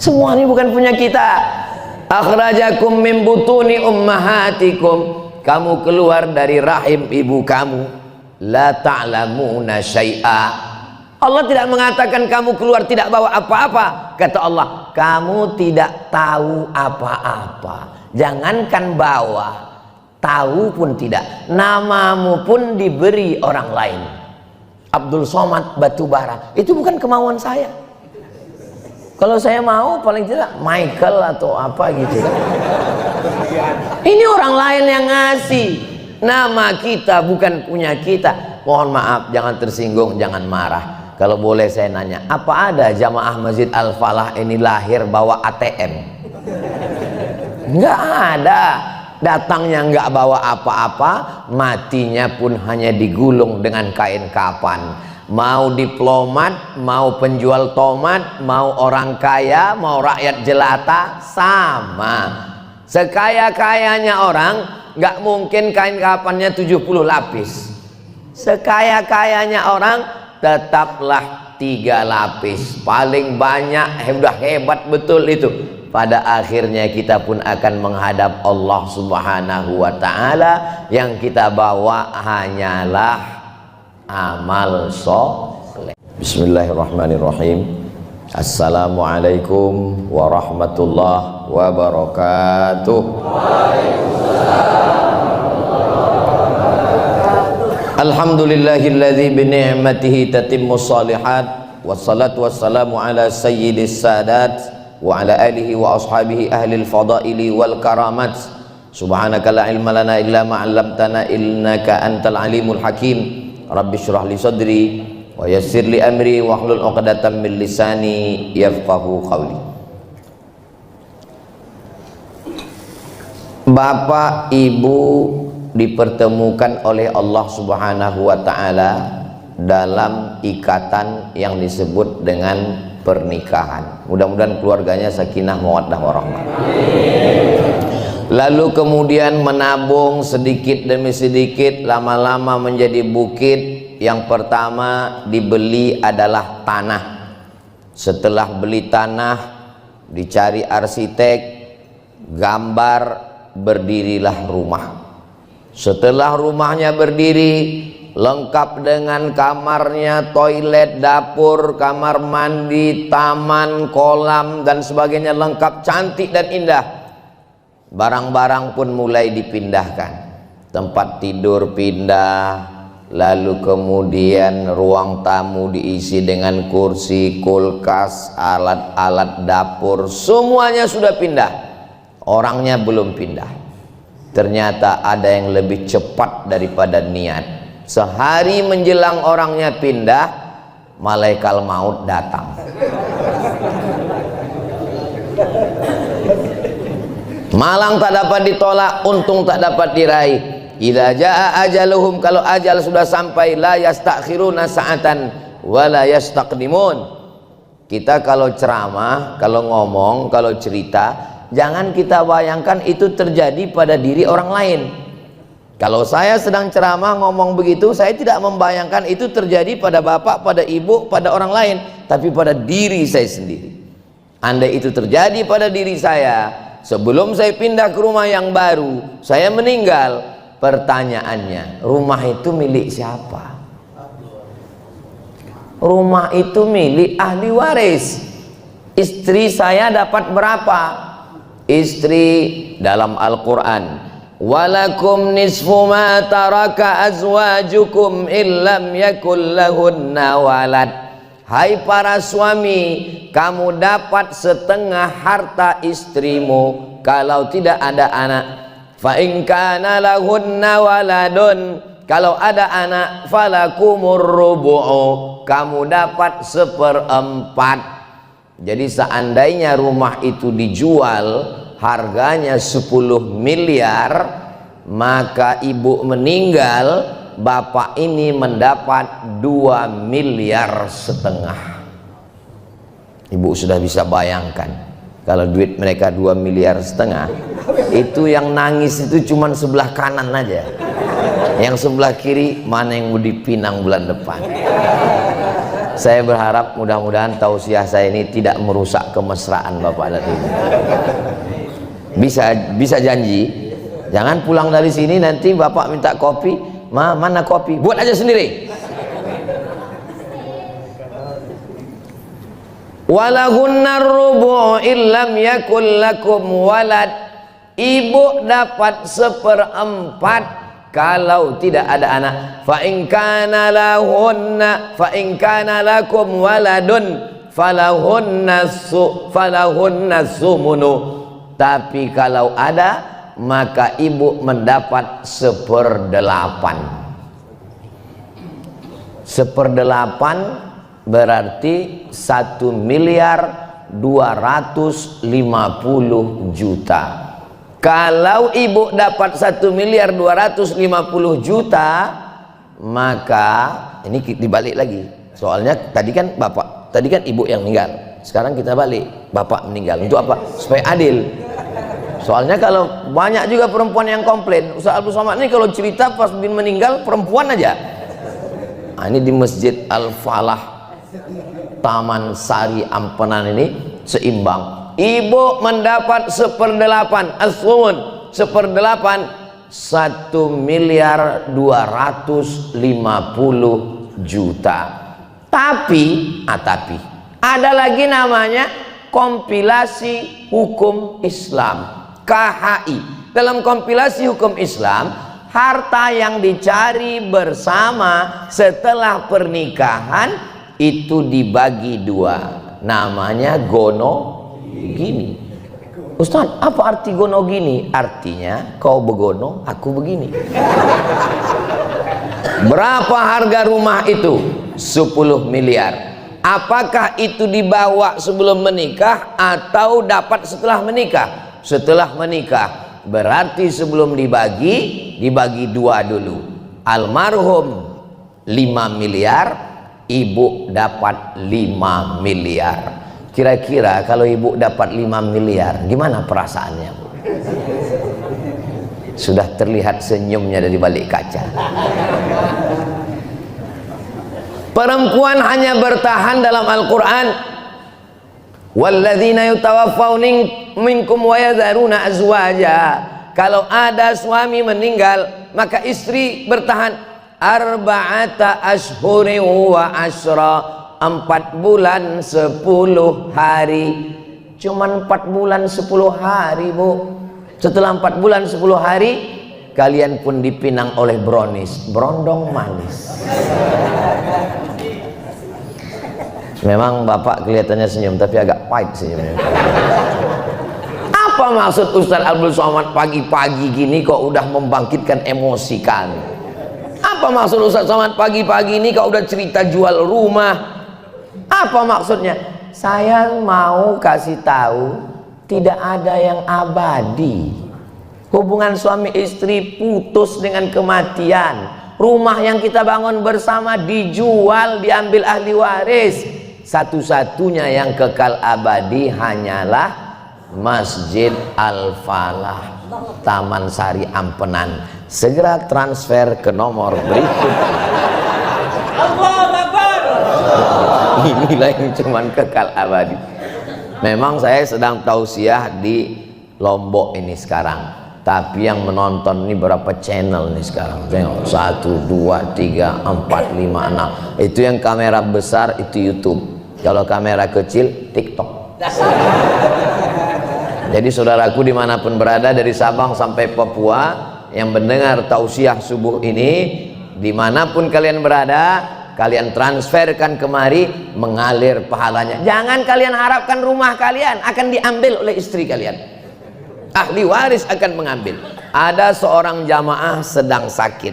Semua ini bukan punya kita. Akhrajakum min butuni ummahatikum, kamu keluar dari rahim ibu kamu. La ta'lamuna syai'a. Allah tidak mengatakan kamu keluar tidak bawa apa-apa. Kata Allah, kamu tidak tahu apa-apa. Jangankan bawa, tahu pun tidak. Namamu pun diberi orang lain. Abdul Somad Batubara, itu bukan kemauan saya. Kalau saya mau paling tidak Michael atau apa gitu. Ini orang lain yang ngasih. Nama kita bukan punya kita. Mohon maaf, jangan tersinggung, jangan marah. Kalau boleh saya nanya, apa ada jamaah Masjid Al-Falah ini lahir bawa ATM? Nggak ada. Datangnya nggak bawa apa-apa, matinya pun hanya digulung dengan kain kapan. Mau diplomat, mau penjual tomat, mau orang kaya, mau rakyat jelata, sama. Sekaya-kayanya orang, nggak mungkin kain kapannya 70 lapis. Sekaya-kayanya orang, tetaplah 3 lapis. Paling banyak, udah hebat betul itu. Pada akhirnya kita pun akan menghadap Allah Subhanahu wa ta'ala. Yang kita bawa hanyalah amal soleh. Bismillahirrahmanirrahim. Assalamualaikum warahmatullahi wabarakatuh. Alhamdulillahilladzi bi ni'matihi tatimmus shalihat. Wassalatu wassalamu ala sayyidis sadat wa ala alihi wa ashabihi ahlil fadaili wal karamat. Subhanaka la ilma lana illa ma 'allamtana innaka antal alimul hakim. Rabbi syrah li sadri wa yassir li amri wahlul 'uqdatam min lisani yafqahu qawli. Bapak Ibu dipertemukan oleh Allah Subhanahu wa ta'ala dalam ikatan yang disebut dengan pernikahan. Mudah-mudahan keluarganya sakinah mawaddah warahmah. Lalu kemudian menabung sedikit demi sedikit, lama-lama menjadi bukit. Yang pertama dibeli adalah tanah. Setelah beli tanah, dicari arsitek, gambar, berdirilah rumah. Setelah rumahnya berdiri, lengkap dengan kamarnya, toilet, dapur, kamar mandi, taman, kolam dan sebagainya, lengkap, cantik dan indah. Barang-barang pun mulai dipindahkan. Tempat tidur pindah, lalu kemudian ruang tamu diisi dengan kursi, kulkas, alat-alat dapur, semuanya sudah pindah. Orangnya belum pindah. Ternyata ada yang lebih cepat daripada niat. Sehari menjelang orangnya pindah, malaikat maut datang. Malang tak dapat ditolak, untung tak dapat diraih. Idza jaa ajaluhum, kalau ajal sudah sampai, la yastakhiruna sa'atan wa la yastaqdimun. Kita kalau ceramah, kalau ngomong, kalau cerita, jangan kita bayangkan itu terjadi pada diri orang lain. Kalau saya sedang ceramah ngomong begitu, saya tidak membayangkan itu terjadi pada bapak, pada ibu, pada orang lain, tapi pada diri saya sendiri. Andai itu terjadi pada diri saya, sebelum saya pindah ke rumah yang baru, saya meninggal, pertanyaannya, rumah itu milik siapa? Rumah itu milik ahli waris. Istri saya dapat berapa? Istri dalam Al-Quran, walakum nisfu ma taraka azwajukum illam yakul lahunna walad. Hai para suami, kamu dapat setengah harta istrimu kalau tidak ada anak. Fa in kana lahunna waladun, kalau ada anak, falakumur rubu'u, kamu dapat 1/4. Jadi seandainya rumah itu dijual harganya 10 miliar, maka ibu meninggal, bapak ini mendapat 2,5 miliar. Ibu sudah bisa bayangkan, kalau duit mereka 2,5 miliar, itu yang nangis itu cuma sebelah kanan aja. Yang sebelah kiri mana yang mau dipinang bulan depan. Saya berharap mudah-mudahan tausiah saya ini tidak merusak kemesraan Bapak dan Ibu. Bisa janji, jangan pulang dari sini nanti Bapak minta kopi, mana kopi? Buat aja sendiri. Walahunnar rubu' illam yakul lakum walad. Ibu dapat 1/4 kalau tidak ada anak. Fa in kana lakum waladun falahunna sumunu. Tapi kalau ada, maka ibu mendapat 1/8. 1/8 berarti 1.250.000.000. Kalau ibu dapat 1.250.000.000, maka ini dibalik lagi. Soalnya tadi kan ibu yang meninggal, sekarang kita balik, bapak meninggal. Untuk apa? Supaya adil. Soalnya kalau banyak juga perempuan yang komplain, Ustaz Abdul Somad ini kalau cerita pas bin meninggal perempuan aja. Nah, ini di Masjid Al-Falah Taman Sari Ampenan ini seimbang. Ibu mendapat 1/8 as-sumun, 1/8 1.250.000.000. Tapi ada lagi namanya kompilasi hukum Islam, KHI. Dalam kompilasi hukum Islam, harta yang dicari bersama setelah pernikahan itu dibagi 2. Namanya gono gini. Ustaz, apa arti gono gini? Artinya kau begono, aku begini. Berapa harga rumah itu? 10 miliar. Apakah itu dibawa sebelum menikah atau dapat setelah menikah? Setelah menikah. Berarti sebelum dibagi 2 dulu. Almarhum 5 miliar, ibu dapat 5 miliar. Kira-kira kalau ibu dapat 5 miliar, gimana perasaannya, Bu? Sudah terlihat senyumnya dari balik kaca. Perempuan hanya bertahan dalam Al-Quran. Walladzina yutawaffawna minkum wa yadharuna azwaja. Kalau ada suami meninggal, maka istri bertahan arba'ata ashhurin wa ashra, 4 bulan 10 hari. Cuman 4 bulan 10 hari, Bu. Setelah 4 bulan 10 hari, kalian pun dipinang oleh brownies, berondong manis. Memang bapak kelihatannya senyum, tapi agak pahit senyumnya. Apa maksud Ustaz Abdul Somad pagi-pagi gini kok udah membangkitkan emosi kami? Apa maksud Ustaz Somad pagi-pagi ini kok udah cerita jual rumah? Apa maksudnya? Saya mau kasih tahu, tidak ada yang abadi. Hubungan suami istri putus dengan kematian. Rumah yang kita bangun bersama dijual, diambil ahli waris. Satu-satunya yang kekal abadi hanyalah Masjid Al-Falah Taman Sari Ampenan. Segera transfer ke nomor berikut. Inilah yang cuman kekal abadi. Memang saya sedang tausiah di Lombok ini sekarang, tapi yang menonton ini berapa channel nih sekarang? Tengok, 1, 2, 3, 4, 5, 6. Itu yang kamera besar itu YouTube. Kalau kamera kecil TikTok. Jadi saudaraku dimanapun berada, dari Sabang sampai Papua yang mendengar tausiah subuh ini, dimanapun kalian berada, kalian transferkan kemari, mengalir pahalanya. Jangan kalian harapkan rumah kalian akan diambil oleh istri kalian. Ahli waris akan mengambil. Ada seorang jamaah sedang sakit,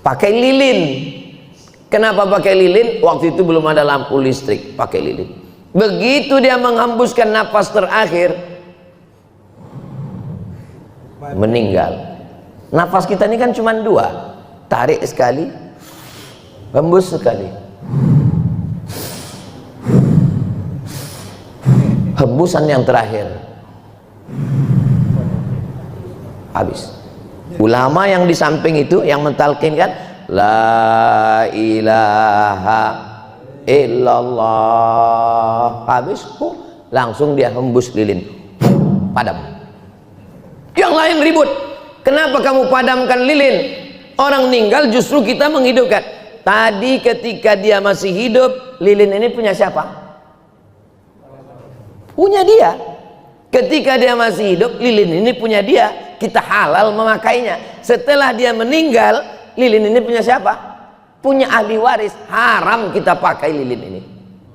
pakai lilin. Kenapa pakai lilin? Waktu itu belum ada lampu listrik, pakai lilin. Begitu dia menghembuskan napas terakhir, meninggal. Nafas kita ini kan cuma 2, tarik sekali, hembus sekali. Hembusan yang terakhir, habis. Ulama yang di samping itu yang mentalkinkan, la ilaha illallah. Habis langsung dia hembus lilin, padam. Yang lain ribut, kenapa kamu padamkan lilin? Orang meninggal justru kita menghidupkan. Tadi ketika dia masih hidup, lilin ini punya siapa? Punya dia. Ketika dia masih hidup, lilin ini punya dia, kita halal memakainya. Setelah dia meninggal, lilin ini punya siapa? Punya ahli waris, haram kita pakai lilin ini,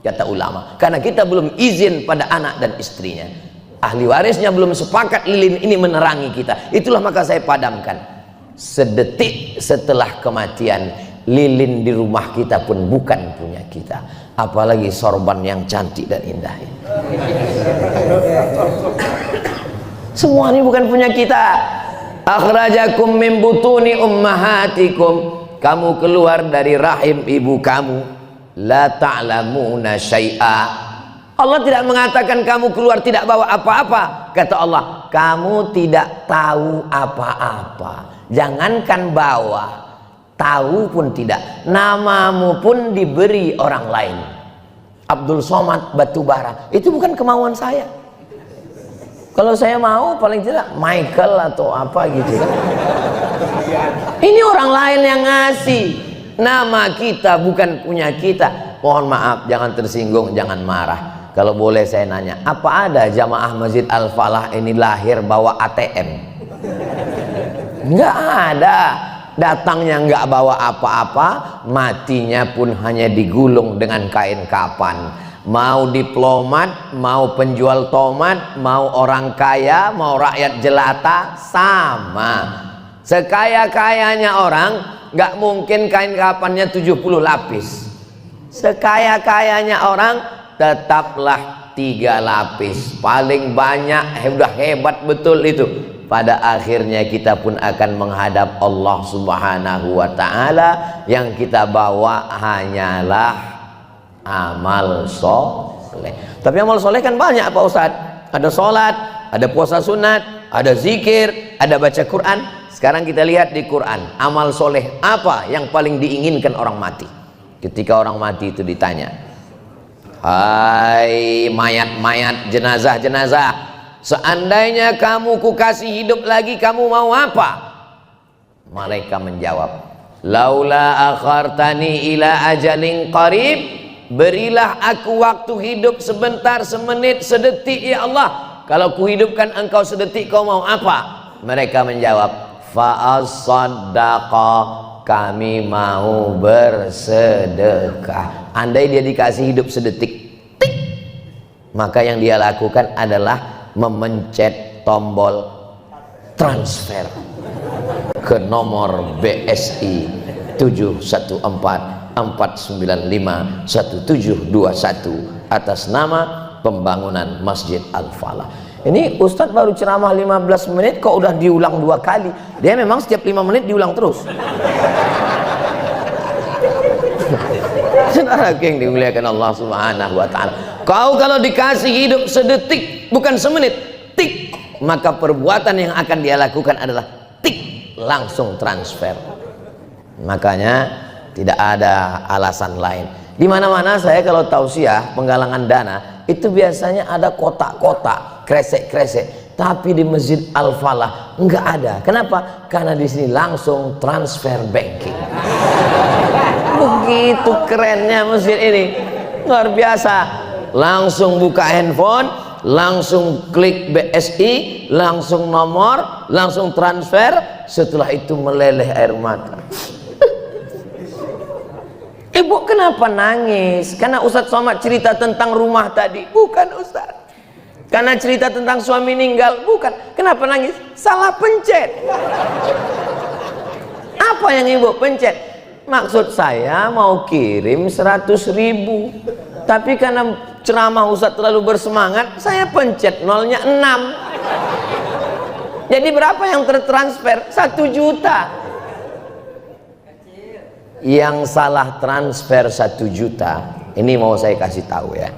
kata ulama, karena kita belum izin pada anak dan istrinya. Ahli warisnya belum sepakat lilin ini menerangi kita. Itulah maka saya padamkan. Sedetik setelah kematian, lilin di rumah kita pun bukan punya kita, apalagi sorban yang cantik dan indah ini. Semua ini bukan punya kita. Akhrajakum min butuni ummahatikum, kamu keluar dari rahim ibu kamu, la ta'lamuna syai'a. Allah tidak mengatakan kamu keluar tidak bawa apa-apa. Kata Allah, kamu tidak tahu apa-apa. Jangankan bawa, tahu pun tidak. Namamu pun diberi orang lain. Abdul Somad Batubara, itu bukan kemauan saya. Kalau saya mau paling tidak Michael atau apa gitu kan. Ini orang lain yang ngasih. Nama kita bukan punya kita. Mohon maaf, jangan tersinggung, jangan marah. Kalau boleh saya nanya, apa ada jamaah Masjid Al-Falah ini lahir bawa ATM? Enggak ada. Datangnya enggak bawa apa-apa, matinya pun hanya digulung dengan kain kapan. Mau diplomat, mau penjual tomat, mau orang kaya, mau rakyat jelata, sama. Sekaya-kayanya orang, nggak mungkin kain kapannya 70 lapis. Sekaya-kayanya orang, tetaplah 3 lapis. Paling banyak, udah hebat betul itu. Pada akhirnya kita pun akan menghadap Allah Subhanahu wa ta'ala. Yang kita bawa hanyalah amal soleh. Tapi amal soleh kan banyak Pak Ustadz. Ada sholat, ada puasa sunat, ada zikir, ada baca Quran. Sekarang kita lihat di Quran, amal soleh apa yang paling diinginkan orang mati? Ketika orang mati itu ditanya, hai mayat-mayat, jenazah-jenazah, seandainya kamu kukasih hidup lagi, kamu mau apa? Mereka menjawab, laula akhartani ila ajalin qarib, berilah aku waktu hidup sebentar, semenit, sedetik ya Allah. Kalau kuhidupkan engkau sedetik, kau mau apa? Mereka menjawab, fa'as-saddaqa, kami mau bersedekah. Andai dia dikasih hidup sedetik, tik, maka yang dia lakukan adalah memencet tombol transfer ke nomor BSI 714-495-1721 atas nama pembangunan Masjid Al-Falah. Ini Ustadz baru ceramah 15 menit kok udah diulang 2 kali. Dia memang setiap 5 menit diulang terus. Saudara yang dimuliakan Allah Subhanahu wa ta'ala, kau kalau dikasih hidup sedetik, bukan semenit, tik, maka perbuatan yang akan dia lakukan adalah tik, langsung transfer. Makanya tidak ada alasan lain. Di mana-mana saya kalau tausiah penggalangan dana itu biasanya ada kotak-kotak, kresek-kresek, tapi di Masjid Al-Falah enggak ada. Kenapa? Karena di sini langsung transfer banking. Begitu kerennya masjid ini, luar biasa. Langsung buka handphone, langsung klik BSI, langsung nomor, langsung transfer. Setelah itu meleleh air mata. Ibu kenapa nangis? Karena Ustadz Somad cerita tentang rumah tadi. Bukan Ustadz. Karena cerita tentang suami meninggal. Bukan. Kenapa nangis? Salah pencet. Apa yang ibu pencet? Maksud saya mau kirim 100.000. Tapi karena ceramah Ustadz terlalu bersemangat, saya pencet nolnya 6. Jadi berapa yang tertransfer? 1 juta. Yang salah transfer 1 juta, ini mau saya kasih tahu ya.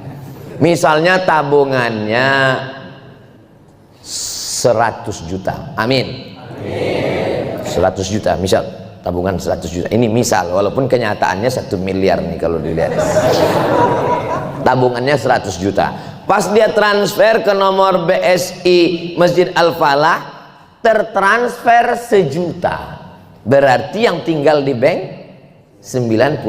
Misalnya tabungannya 100 juta, amin, 100 juta misal tabungan 100 juta. Ini misal, walaupun kenyataannya 1 miliar nih kalau dilihat. Tabungannya 100 juta. Pas dia transfer ke nomor BSI Masjid Al-Falah, tertransfer 1 juta. Berarti yang tinggal di bank 99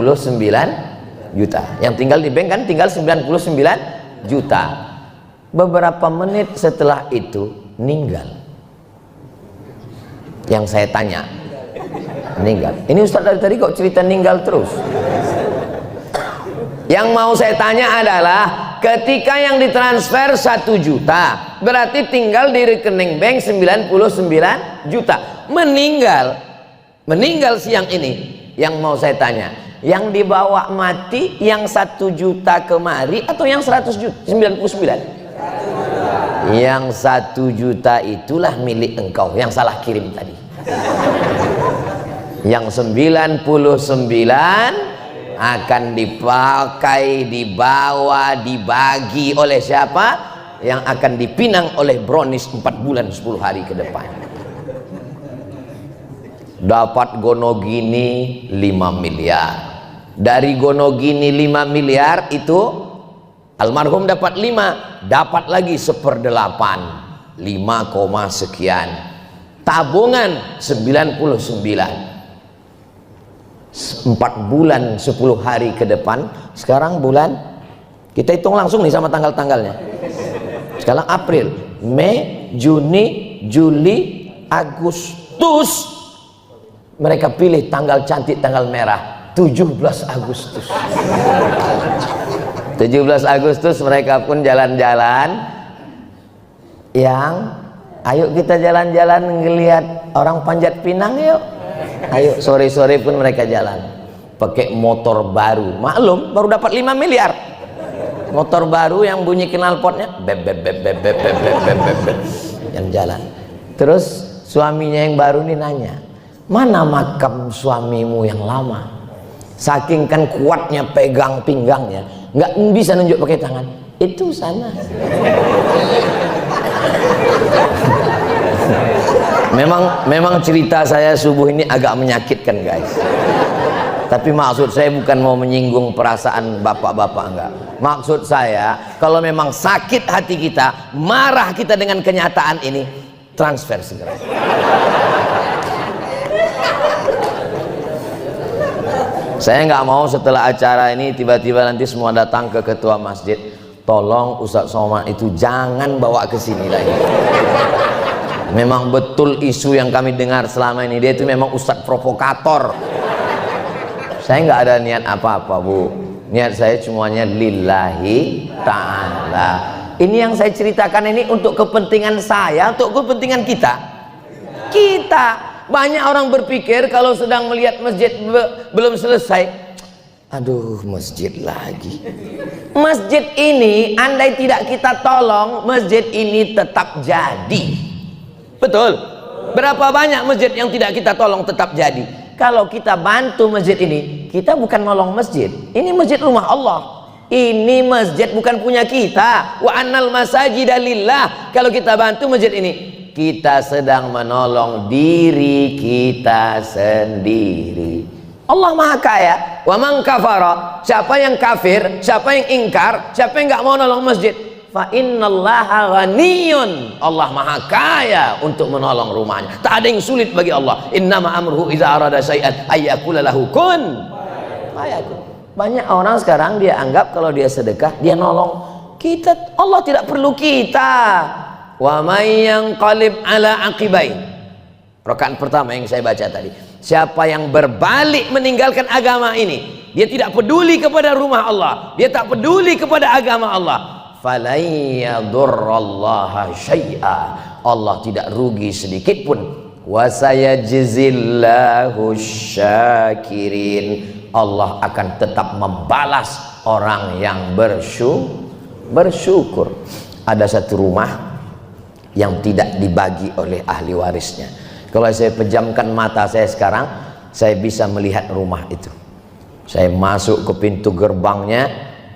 juta. Yang tinggal di bank kan tinggal 99 juta. Beberapa menit setelah itu meninggal. Yang saya tanya, meninggal. Ini Ustaz dari tadi kok cerita meninggal terus? Yang mau saya tanya adalah, ketika yang ditransfer 1 juta, berarti tinggal di rekening bank 99 juta. Meninggal siang ini. Yang mau saya tanya, yang dibawa mati yang 1 juta kemari atau yang 100 juta 99? Yang 1 juta itulah milik engkau yang salah kirim tadi. Yang 99 akan dipakai, dibawa, dibagi oleh siapa? Yang akan dipinang oleh Brownies 4 bulan 10 hari ke depan. Dapat Gonogini 5 miliar. Dari Gonogini 5 miliar itu almarhum dapat 5, dapat lagi 1/8, 5, sekian. Tabungan 99. 4 bulan 10 hari ke depan. Sekarang bulan, kita hitung langsung nih sama tanggal-tanggalnya. Sekarang April, Mei, Juni, Juli, Agustus. Mereka pilih tanggal cantik, tanggal merah, 17 Agustus. 17 Agustus mereka pun jalan-jalan. Ayo kita jalan-jalan ngelihat orang panjat pinang yuk. Ayo sore-sore pun mereka jalan pakai motor baru. Maklum baru dapat 5 miliar. Motor baru yang bunyi knalpotnya beb beb beb beb beb beb beb beb beb. Yang jalan. Terus suaminya yang baru nih nanya, "Mana makam suamimu yang lama?" Saking kan kuatnya pegang pinggangnya, nggak bisa nunjuk pakai tangan. Itu sana. Memang cerita saya subuh ini agak menyakitkan guys. Tapi maksud saya bukan mau menyinggung perasaan bapak-bapak, enggak. Maksud saya, kalau memang sakit hati kita, marah kita dengan kenyataan ini, transfer segera. Saya nggak mau setelah acara ini tiba-tiba nanti semua datang ke ketua masjid, tolong Ustadz Somad itu jangan bawa ke sini lagi. Memang betul isu yang kami dengar selama ini, dia itu memang Ustadz provokator. Saya nggak ada niat apa-apa Bu, niat saya semuanya lillahi ta'ala. Ini yang saya ceritakan ini untuk kepentingan saya, untuk kepentingan kita. Banyak orang berpikir kalau sedang melihat masjid belum selesai, aduh masjid lagi. Masjid ini andai tidak kita tolong, masjid ini tetap jadi. Betul? Berapa banyak masjid yang tidak kita tolong tetap jadi? Kalau kita bantu masjid ini, kita bukan nolong masjid. Ini masjid rumah Allah. Ini masjid bukan punya kita. Wa annal masajida lillah. Kalau kita bantu masjid ini, kita sedang menolong diri kita sendiri. Allah Maha Kaya. Wa man kafara, siapa yang kafir, siapa yang ingkar, siapa yang nggak mau nolong masjid, fa innallaha ghaniyun, Allah Maha Kaya untuk menolong rumahnya. Tak ada yang sulit bagi Allah. Innama amruhu idza arada syai'an ayyakula lahu kun fayakun. Banyak orang sekarang dia anggap kalau dia sedekah dia nolong kita. Allah tidak perlu kita. Wa may yanqalib ala aqibai, rakaat pertama yang saya baca tadi, siapa yang berbalik meninggalkan agama ini, dia tidak peduli kepada rumah Allah, dia tak peduli kepada agama Allah, falan yadurrallaha syai'a, Allah tidak rugi sedikit pun. Wa sayajzillahu syakirin, Allah akan tetap membalas orang yang bersyukur. Ada satu rumah yang tidak dibagi oleh ahli warisnya. Kalau saya pejamkan mata saya sekarang, saya bisa melihat rumah itu. Saya masuk ke pintu gerbangnya,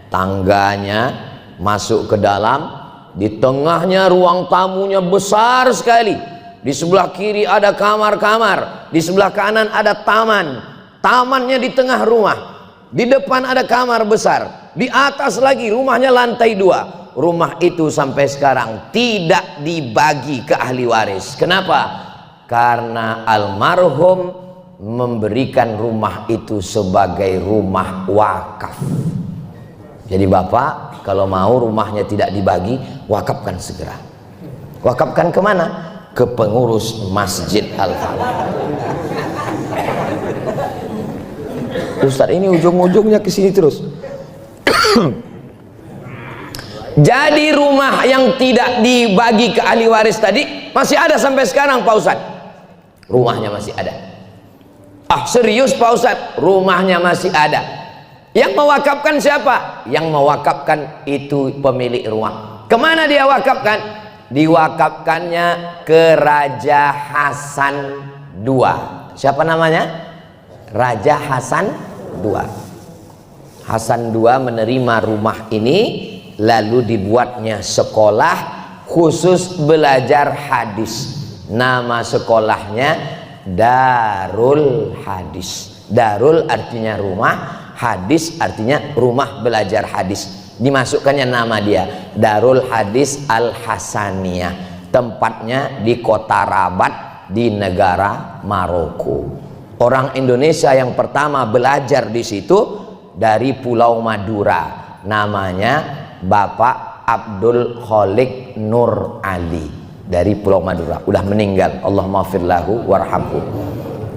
tangganya, masuk ke dalam, di tengahnya ruang tamunya besar sekali. di sebelah kiri ada kamar-kamar, di sebelah kanan ada taman, tamannya di tengah rumah, di depan ada kamar besar, di atas lagi rumahnya lantai 2. Rumah itu sampai sekarang tidak dibagi ke ahli waris. Kenapa? Karena almarhum memberikan rumah itu sebagai rumah wakaf. Jadi bapak kalau mau rumahnya tidak dibagi, wakafkan segera. Wakafkan kemana? Ke pengurus Masjid Al-Falah. Ustaz, ini ujung-ujungnya ke sini terus. Jadi rumah yang tidak dibagi ke ahli waris tadi masih ada sampai sekarang Pak Ustaz. Rumahnya masih ada. Ah, serius Pak Ustaz, rumahnya masih ada. Yang mewakafkan siapa? Yang mewakafkan itu pemilik rumah. Kemana dia wakafkan? Diwakafkannya ke Raja Hasan II. Siapa namanya? Raja Hasan II. Hasan II menerima rumah ini, lalu dibuatnya sekolah khusus belajar hadis. Nama sekolahnya Darul Hadis. Darul artinya rumah, hadis artinya rumah belajar hadis. Dimasukkannya nama dia Darul Hadis Al-Hasaniyah. Tempatnya di kota Rabat di negara Maroko. Orang Indonesia yang pertama belajar di situ dari Pulau Madura, namanya Bapak Abdul Khalik Nur Ali dari Pulau Madura. Udah meninggal, Allah maghfir lahu warhamhu.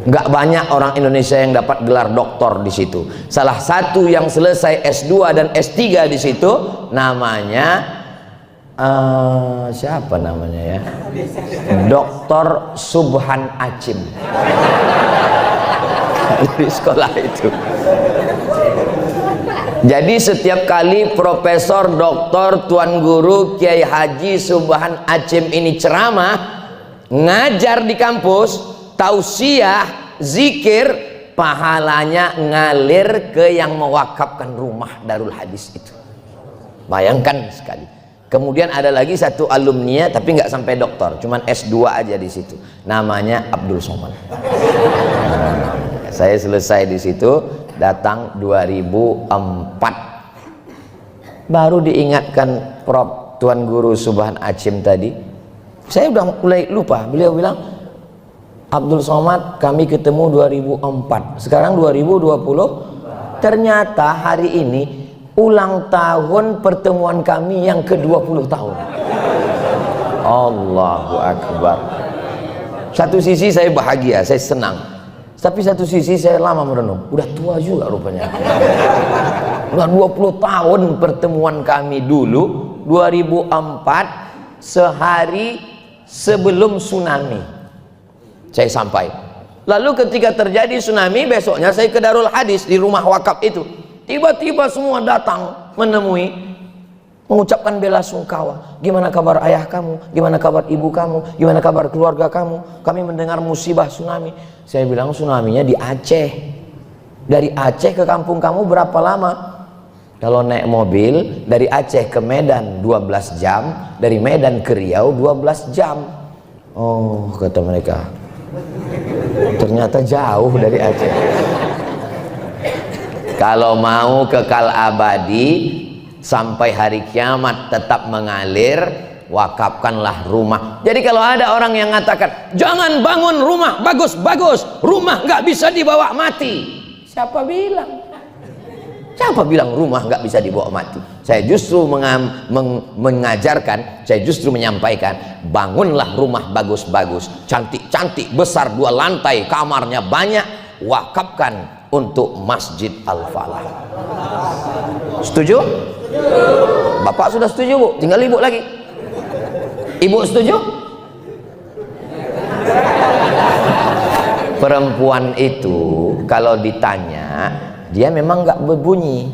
Nggak banyak orang Indonesia yang dapat gelar doktor di situ. Salah satu yang selesai S2 dan S3 di situ namanya siapa namanya ya? Dr. Subhan Acim. Di sekolah itu. Jadi setiap kali Profesor, Doktor, Tuan Guru, Kiai Haji Subhan Acim ini ceramah, ngajar di kampus, tausiah, zikir, pahalanya ngalir ke yang mewakafkan rumah Darul Hadis itu. Bayangkan sekali. Kemudian ada lagi satu alumni tapi nggak sampai doktor, cuman S2 aja di situ. Namanya Abdul Somad. Saya selesai di situ, datang 2004. Baru diingatkan Prof Tuan Guru Subhan Acim tadi. Saya udah mulai lupa. Beliau bilang, Abdul Somad kami ketemu 2004, sekarang 2020. Ternyata hari ini ulang tahun pertemuan kami yang ke-20 tahun. Allahu Akbar. Satu sisi saya bahagia, saya senang, tapi satu sisi saya lama merenung, udah tua juga rupanya. Udah 20 tahun pertemuan kami dulu 2004, sehari sebelum tsunami saya sampai. Lalu ketika terjadi tsunami, besoknya saya ke Darul Hadis di rumah wakaf itu. Tiba-tiba semua datang menemui, mengucapkan bela sungkawa. Gimana kabar ayah kamu? Gimana kabar ibu kamu? Gimana kabar keluarga kamu? Kami mendengar musibah tsunami. Saya bilang tsunaminya di Aceh. Dari Aceh ke kampung kamu berapa lama? Kalau naik mobil dari Aceh ke Medan 12 jam, dari Medan ke Riau 12 jam. Oh, kata mereka, ternyata jauh dari Aceh. Kalau mau kekal abadi sampai hari kiamat tetap mengalir, wakafkanlah rumah. Jadi kalau ada orang yang mengatakan jangan bangun rumah bagus-bagus, rumah nggak bisa dibawa mati, siapa bilang? Siapa bilang rumah nggak bisa dibawa mati? Saya justru mengajarkan, saya justru menyampaikan, bangunlah rumah bagus-bagus, cantik-cantik, besar 2 lantai, kamarnya banyak, wakafkan untuk Masjid Al-Falah. Setuju? Bapak sudah setuju, Bu? Tinggal ibu lagi. Ibu setuju? Perempuan itu kalau ditanya, dia memang nggak berbunyi.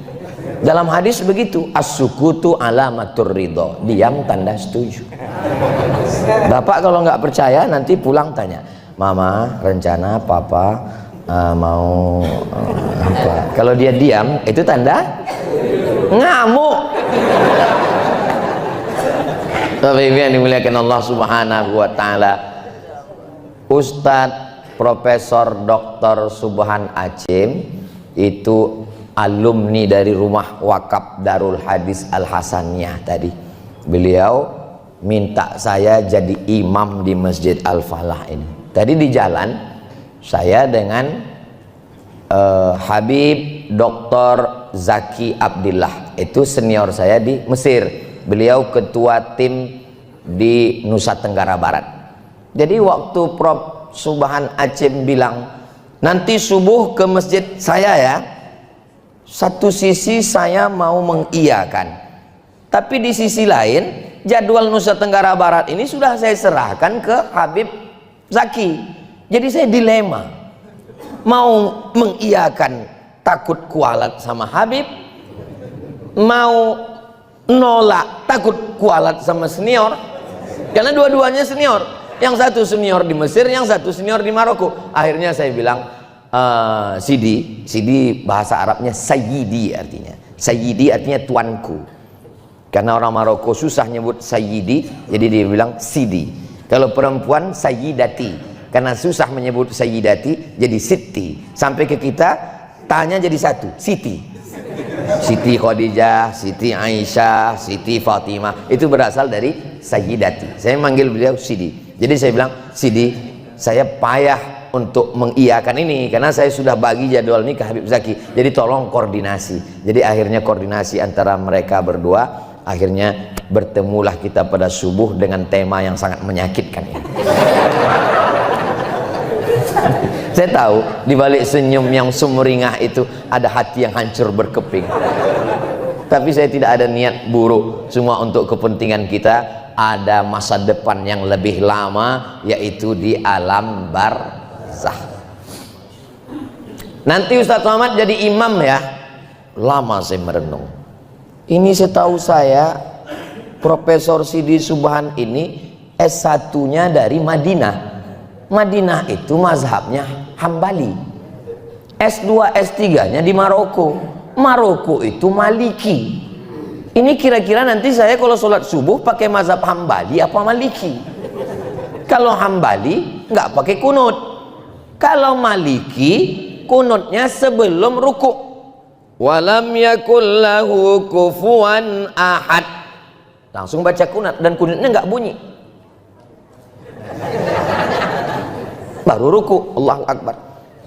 Dalam hadis begitu, as-sukutu alamatur ridho, diam tanda setuju. Bapak kalau nggak percaya nanti pulang tanya, Mama rencana Papa mau apa? Kalau dia diam itu tanda ngamuk. Bapak Ibu yang dimuliakan Allah Subhanahu wa taala, Ustadz Profesor Dr. Subhan Acim itu alumni dari rumah wakaf Darul Hadis Al Hasaniyah tadi. Beliau minta saya jadi imam di Masjid Al Falah ini. Tadi di jalan saya dengan Habib Dr. Zaki Abdillah, itu senior saya di Mesir. Beliau ketua tim di Nusa Tenggara Barat. Jadi waktu Prof Subhan Acim bilang nanti subuh ke masjid saya ya, satu sisi saya mau mengiyakan, tapi di sisi lain jadwal Nusa Tenggara Barat ini sudah saya serahkan ke Habib Zaki. Jadi saya dilema, mau mengiyakan takut kualat sama Habib, mau nolak takut kualat sama senior, karena dua-duanya senior, yang satu senior di Mesir, yang satu senior di Maroko. Akhirnya saya bilang Sidi bahasa Arabnya Sayyidi, artinya Sayyidi artinya tuanku, karena orang Maroko susah nyebut Sayyidi, jadi dia bilang Sidi. Kalau perempuan Sayyidati, karena susah menyebut Sayyidati jadi Siti, sampai ke kita tanya jadi satu, Siti. Siti Khadijah, Siti Aisyah, Siti Fatimah, itu berasal dari Sayyidati. Saya manggil beliau Sidi. Jadi saya bilang, Sidi, saya payah untuk mengiyakan ini karena saya sudah bagi jadwal ini ke Habib Zaki, jadi tolong koordinasi. Jadi akhirnya koordinasi antara mereka berdua, akhirnya bertemulah kita pada subuh dengan tema yang sangat menyakitkan ini. Saya tahu di balik senyum yang sumringah itu ada hati yang hancur berkeping. Tapi saya tidak ada niat buruk, semua untuk kepentingan kita. Ada masa depan yang lebih lama, yaitu di alam barzah. Nanti Ustadz Muhammad jadi imam ya. Lama saya merenung. Ini setahu saya Profesor Sidi Subhan ini S1-nya dari Madinah. Madinah itu mazhabnya Hambali. S2 S3-nya di Maroko. Maroko itu Maliki. Ini kira-kira nanti saya kalau sholat subuh pakai mazhab Hambali apa Maliki? Kalau Hambali nggak pakai kunut. Kalau Maliki kunutnya sebelum ruku. Walam yakul lahu kufuwan ahad. Langsung baca kunut dan kunutnya nggak bunyi. Baru ruku, Allahu Akbar.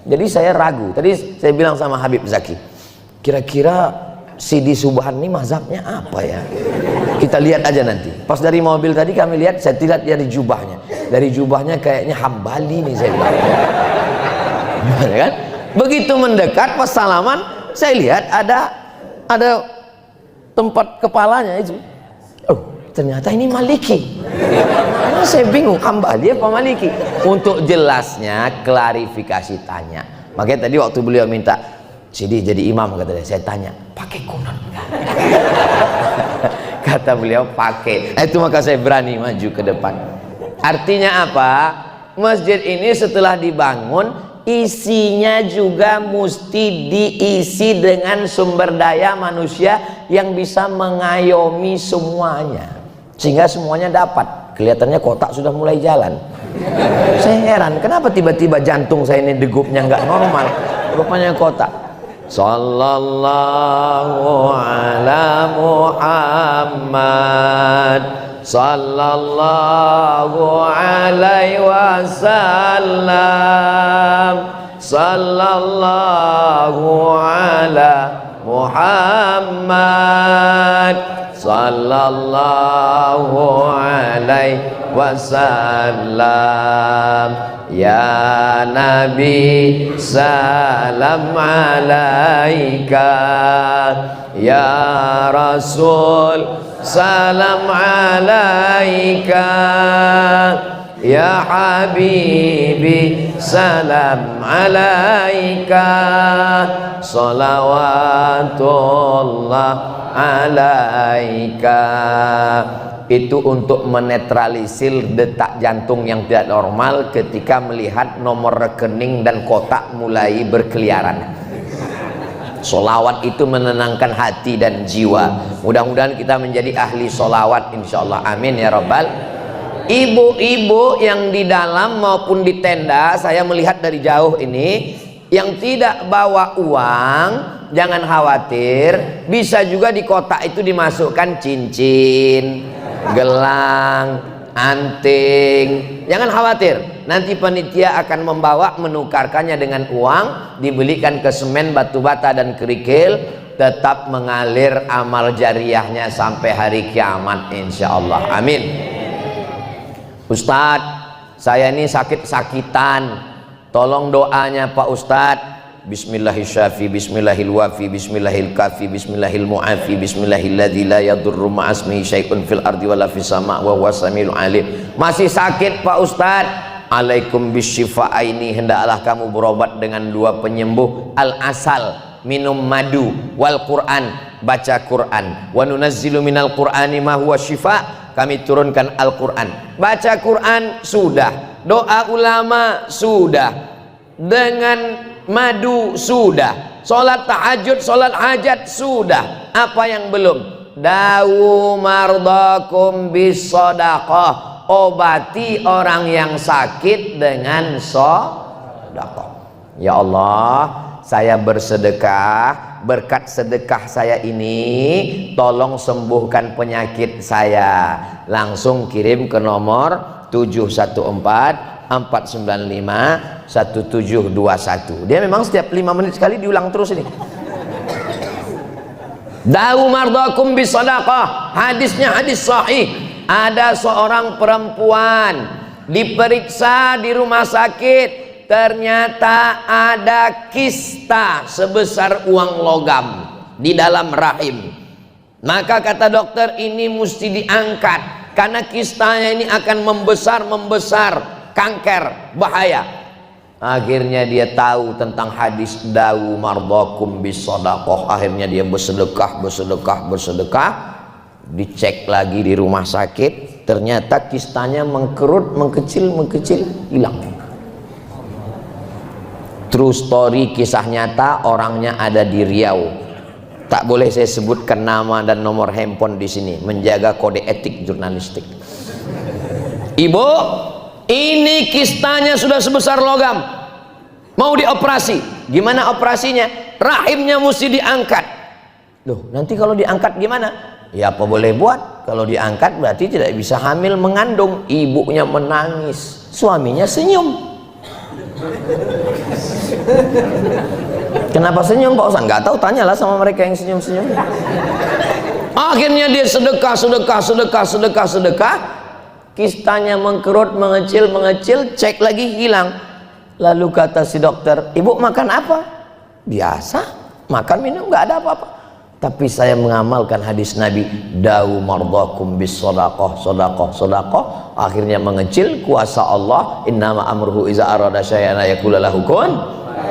Jadi saya ragu. Tadi saya bilang sama Habib Zaki, kira-kira Sidi Subhan ini mazhabnya apa ya? Kita lihat aja nanti. Pas dari mobil tadi kami lihat, saya lihat dari jubahnya. Dari jubahnya kayaknya Hambali nih, saya bilang. Kan? Begitu mendekat pas salaman, saya lihat ada tempat kepalanya itu. Oh, ternyata ini Maliki. Karena saya bingung, Hambali apa Maliki? Untuk jelasnya klarifikasi tanya. Makanya tadi waktu beliau minta Sidi jadi imam, kata dia, saya tanya, pakai kunut nggak? Kata beliau pakai. Itu maka saya berani maju ke depan. Artinya apa? Masjid ini setelah dibangun, isinya juga mesti diisi dengan sumber daya manusia yang bisa mengayomi semuanya, sehingga semuanya dapat. Kelihatannya kotak sudah mulai jalan. Saya heran, kenapa tiba-tiba jantung saya ini degupnya nggak normal? Rupanya kotak. Sallallahu ala Muhammad, sallallahu alaihi wasallam, sallallahu ala Muhammad, sallallahu alaihi wasallam. Ya Nabi salam alaika, ya Rasul salam alaika, ya Habibi salam alaika, salawatullah alaika. Itu untuk menetralisir detak jantung yang tidak normal ketika melihat nomor rekening dan kotak mulai berkeliaran. Solawat itu menenangkan hati dan jiwa. Mudah-mudahan kita menjadi ahli solawat, insyaallah, amin ya rabbal Ibu-ibu yang di dalam maupun di tenda, saya melihat dari jauh ini, yang tidak bawa uang, jangan khawatir, bisa juga di kotak itu dimasukkan cincin, gelang, anting. Jangan khawatir, nanti panitia akan membawa, menukarkannya dengan uang, dibelikan ke semen, batu bata dan kerikil, tetap mengalir amal jariahnya sampai hari kiamat insyaallah. Amin. Ustadz, saya ini sakit-sakitan, tolong doanya Pak Ustadz. Bismillahirrahmanirrahim, bismillahirwafi, bismillahirkafi, bismillahirmu'afi, bismillahilladzi la yadurru ma'asmihi syai'un fil ardi wala fis sama' wa huwas samiul alim. Masih sakit Pak Ustadz? Alaikum bisyifa'aini, hendaklah kamu berobat dengan 2 penyembuh, al-asal, minum madu, wal Quran, baca Quran. Wa nunazzilu minal Qur'ani ma huwa syifa', kami turunkan Al-Quran. Baca Quran sudah, doa ulama sudah, dengan madu sudah, sholat tahajud, sholat hajat sudah. Apa yang belum? Dawu mardakum bis shadaqah, obati orang yang sakit dengan shadaqah. Ya Allah, saya bersedekah, berkat sedekah saya ini tolong sembuhkan penyakit saya. Langsung kirim ke nomor 714 495 1721. Dia memang setiap 5 menit sekali diulang terus ini. Dawu mardakum bis shadaqah. Hadisnya hadis sahih. Ada seorang perempuan diperiksa di rumah sakit, ternyata ada kista sebesar uang logam di dalam rahim. Maka kata dokter, ini mesti diangkat karena kistanya ini akan membesar, kanker, bahaya. Akhirnya dia tahu tentang hadis dawu mardakum bis shadaqah. Akhirnya dia bersedekah. Dicek lagi di rumah sakit, ternyata kistanya mengkerut, mengkecil, hilang. True story, kisah nyata, orangnya ada di Riau. Tak boleh saya sebutkan nama dan nomor handphone di sini, menjaga kode etik jurnalistik. Ibu, ini kistanya sudah sebesar logam, mau dioperasi. Gimana operasinya? Rahimnya mesti diangkat. Loh, nanti kalau diangkat gimana? Ya apa boleh buat, kalau diangkat berarti tidak bisa hamil mengandung. Ibunya menangis, suaminya senyum. Kenapa senyum Pak Ustaz? Nggak tahu, tanyalah sama mereka yang senyum-senyum. Akhirnya dia sedekah. Kistanya mengkerut, mengecil, cek lagi hilang. Lalu kata si dokter, ibu makan apa? Biasa, makan minum, nggak ada apa-apa. Tapi saya mengamalkan hadis Nabi, dawu mardakum bis shadaqah. Akhirnya mengecil, kuasa Allah, innama amruhu iza arada syai'an yaqulu lahu kun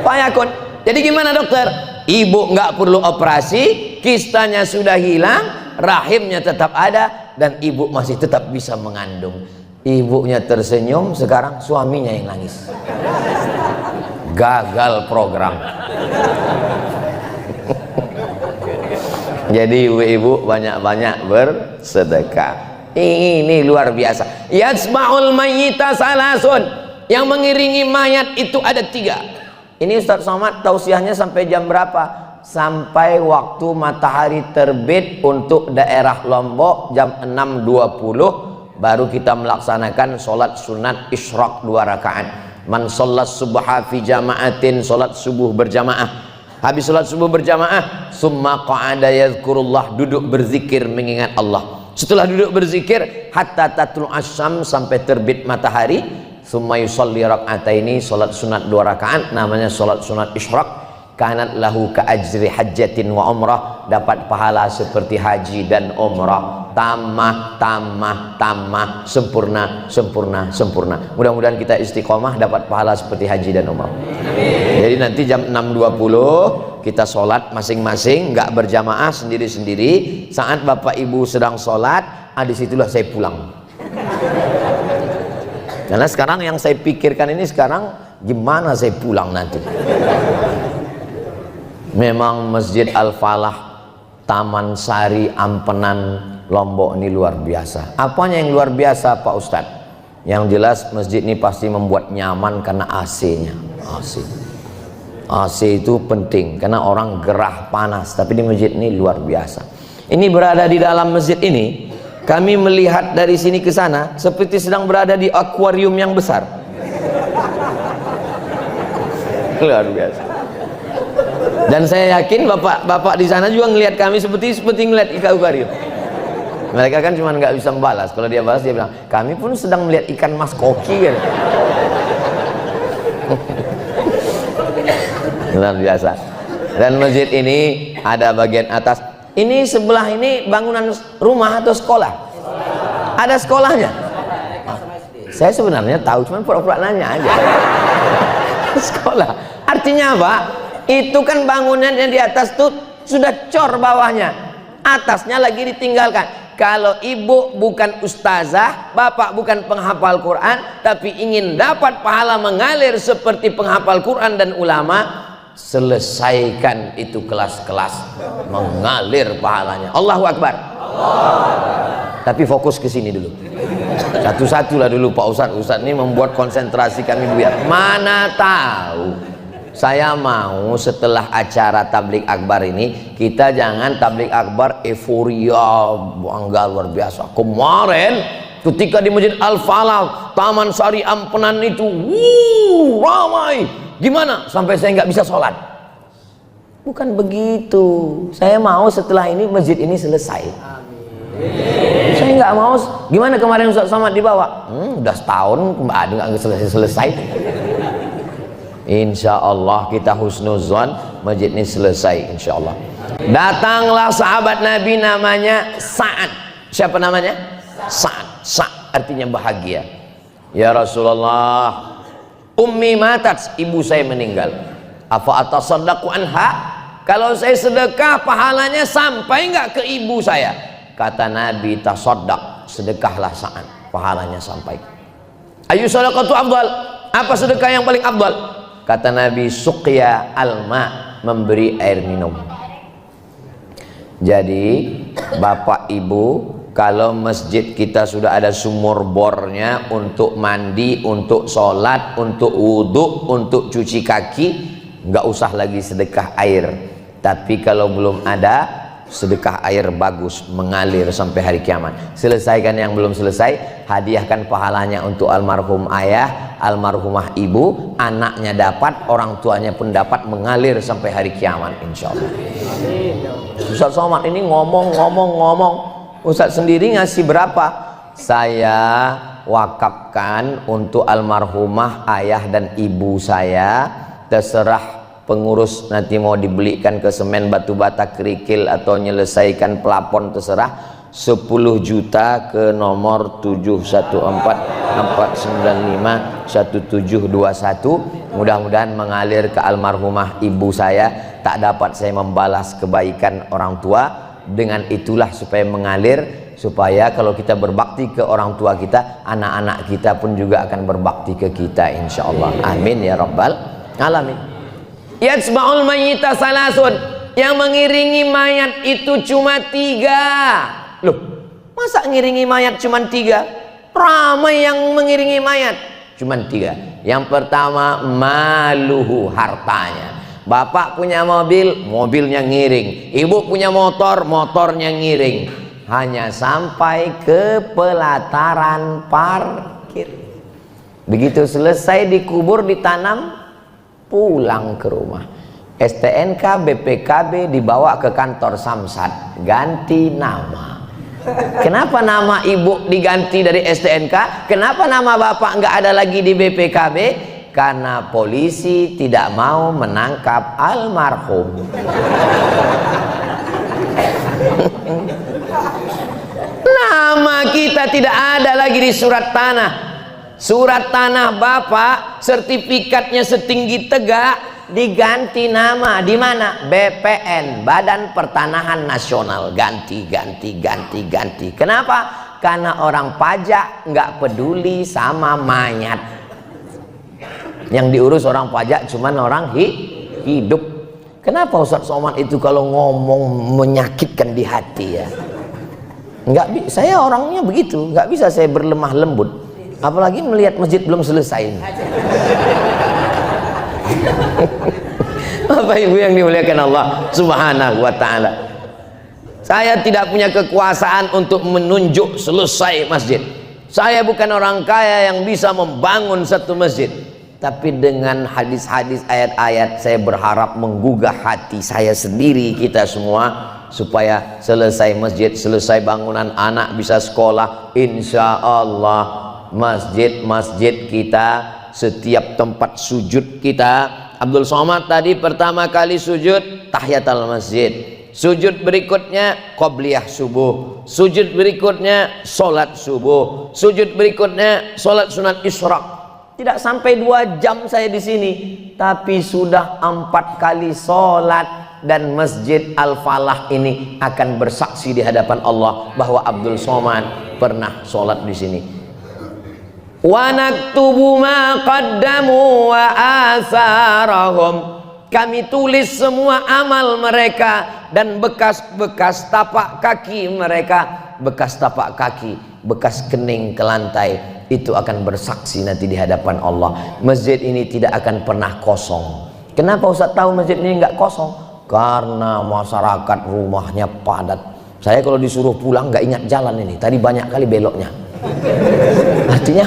fayakun. Jadi gimana dokter? Ibu nggak perlu operasi, kistanya sudah hilang, rahimnya tetap ada, dan ibu masih tetap bisa mengandung. Ibunya tersenyum, sekarang suaminya yang nangis. Gagal program. Jadi ibu-ibu banyak-banyak bersedekah. Ini luar biasa. Yasma'ul mayyita salasun, yang mengiringi mayat itu ada 3. Ini Ustaz Somad tausiahnya sampai jam berapa? Sampai waktu matahari terbit untuk daerah Lombok jam 6.20 baru kita melaksanakan sholat sunat isyraq 2 rakaat. Man sholat subha fi jama'atin, sholat subuh berjamaah. Habis sholat subuh berjamaah, summa qa'ada yadhkurullah, duduk berzikir mengingat Allah. Setelah duduk berzikir hatta tatlu asyam, sampai terbit matahari, summa yusalli rak'ataini, sholat sunat 2 rakaat, namanya sholat sunat isyraq. Kanat lahu ka ajri hajjatin wa umrah, dapat pahala seperti haji dan umrah. Tamah, sempurna. Mudah-mudahan kita istiqomah dapat pahala seperti haji dan umrah. Jadi nanti jam 6.20 kita sholat masing-masing, nggak berjamaah, sendiri-sendiri. Saat bapak ibu sedang sholat, disitulah saya pulang. Karena sekarang yang saya pikirkan ini sekarang gimana saya pulang nanti. Memang Masjid Al-Falah, Taman Sari, Ampenan, Lombok ini luar biasa. Apanya yang luar biasa Pak Ustadz? Yang jelas masjid ini pasti membuat nyaman karena AC-nya. AC itu penting karena orang gerah panas, tapi di masjid ini luar biasa. Ini berada di dalam masjid ini, kami melihat dari sini ke sana seperti sedang berada di akuarium yang besar. Luar biasa. Dan saya yakin bapak-bapak di sana juga ngelihat kami seperti ngelihat ikan akuarium. Mereka kan cuma nggak bisa membalas. Kalau dia balas dia bilang, kami pun sedang melihat ikan mas koki kan. Luar biasa. Dan masjid ini ada bagian atas. Ini sebelah ini bangunan rumah atau sekolah? Ada sekolahnya? Saya sebenarnya tahu, cuma pura-pura nanya aja. Sekolah. Artinya apa? Itu kan bangunan yang di atas tuh sudah cor bawahnya. Atasnya lagi ditinggalkan. Kalau ibu bukan ustazah, bapak bukan penghafal Quran, tapi ingin dapat pahala mengalir seperti penghafal Quran dan ulama, selesaikan itu kelas-kelas, mengalir pahalanya. Allahu Akbar. Tapi fokus ke sini dulu. Satu-satu lah dulu Pak Ustadz. Ustadz ini membuat konsentrasi kami buyar. Mana tahu. Saya mau setelah acara tablik akbar ini, kita jangan tablik akbar euforia bangga luar biasa. Kemarin ketika di Masjid Al-Falah Taman Sari Ampenan itu ramai, gimana sampai saya nggak bisa sholat. Bukan begitu. Saya mau setelah ini masjid ini selesai. Saya nggak mau. Gimana kemarin Ustaz Somad dibawa? Udah setahun nggak selesai. Insya Allah kita husnuzon, masjid ini selesai insya Allah. Datanglah sahabat Nabi namanya Sa'ad. Siapa namanya? Sa'ad. Sa'ad artinya bahagia. Ya Rasulullah, ummi matat, ibu saya meninggal. Apa atasaddaqu anha? Kalau saya sedekah pahalanya sampai nggak ke ibu saya? Kata Nabi, tasaddaq, sedekahlah Sa'ad, pahalanya sampai. Ayu sadaqatu afdal? Apa sedekah yang paling afdal? Kata Nabi, suqya alma, memberi air minum. Jadi bapak ibu, kalau masjid kita sudah ada sumur bornya untuk mandi, untuk sholat, untuk wudhu, untuk cuci kaki, nggak usah lagi sedekah air. Tapi kalau belum ada, sedekah air bagus, mengalir sampai hari kiamat. Selesaikan yang belum selesai, hadiahkan pahalanya untuk almarhum ayah, almarhumah ibu, anaknya dapat, orang tuanya pun dapat, mengalir sampai hari kiamat insya Allah. Ustaz Somad ini ngomong. Ustaz sendiri ngasih berapa? Saya wakafkan untuk almarhumah ayah dan ibu saya, terserah pengurus nanti mau dibelikan ke semen, batu bata, kerikil atau menyelesaikan pelapon, terserah. 10 juta ke nomor 7144951. Mudah-mudahan mengalir ke almarhumah ibu saya. Tak dapat saya membalas kebaikan orang tua, dengan itulah supaya mengalir, supaya kalau kita berbakti ke orang tua kita, anak-anak kita pun juga akan berbakti ke kita insya Allah. Amin ya rabbal alamin. Yatsba'ul mayyita salasun, yang mengiringi mayat itu cuma 3. Loh, masa ngiringi mayat cuma 3? Ramai yang mengiringi mayat, cuma 3. Yang pertama, maluhu, hartanya. Bapak punya mobil, mobilnya ngiring. Ibu punya motor, motornya ngiring. Hanya sampai ke pelataran parkir. Begitu selesai dikubur, ditanam, pulang ke rumah. STNK BPKB dibawa ke kantor Samsat, ganti nama. Kenapa nama ibu diganti dari STNK? Kenapa nama bapak nggak ada lagi di BPKB? Karena polisi tidak mau menangkap almarhum. Nama kita tidak ada lagi di surat tanah. Surat tanah bapak, sertifikatnya setinggi tegak, diganti nama. Di mana? BPN, Badan Pertanahan Nasional. Ganti. Kenapa? Karena orang pajak nggak peduli sama mayat. Yang diurus orang pajak cuman orang hidup. Kenapa Ustaz Somad itu kalau ngomong menyakitkan di hati ya? Saya orangnya begitu, nggak bisa saya berlemah lembut. apalagi melihat masjid belum selesai ini. Bapak Ibu yang dimuliakan Allah Subhanahu wa taala. Saya tidak punya kekuasaan untuk menunjuk selesai masjid. Saya bukan orang kaya yang bisa membangun satu masjid. Tapi dengan hadis-hadis, ayat-ayat, saya berharap menggugah hati saya sendiri, kita semua, supaya selesai masjid, selesai bangunan, anak bisa sekolah. Insya Allah masjid-masjid kita, setiap tempat sujud kita. Abdul Somad tadi pertama kali sujud tahiyatul masjid. Sujud berikutnya qobliyah subuh, sujud berikutnya sholat subuh, sujud berikutnya sholat sunat isyraq. Tidak sampai 2 jam saya di sini, tapi sudah 4 kali sholat. Dan Masjid Al-Falah ini akan bersaksi di hadapan Allah bahwa Abdul Somad pernah sholat di sini. Wa naktubu ma qaddamu wa asarahum. Kami tulis semua amal mereka dan bekas-bekas tapak kaki mereka, bekas tapak kaki, bekas kening ke lantai, itu akan bersaksi nanti di hadapan Allah. Masjid ini tidak akan pernah kosong. Kenapa Ustaz tahu masjid ini nggak kosong? Karena masyarakat rumahnya padat. Saya kalau disuruh pulang nggak ingat jalan ini. Tadi banyak kali beloknya. Artinya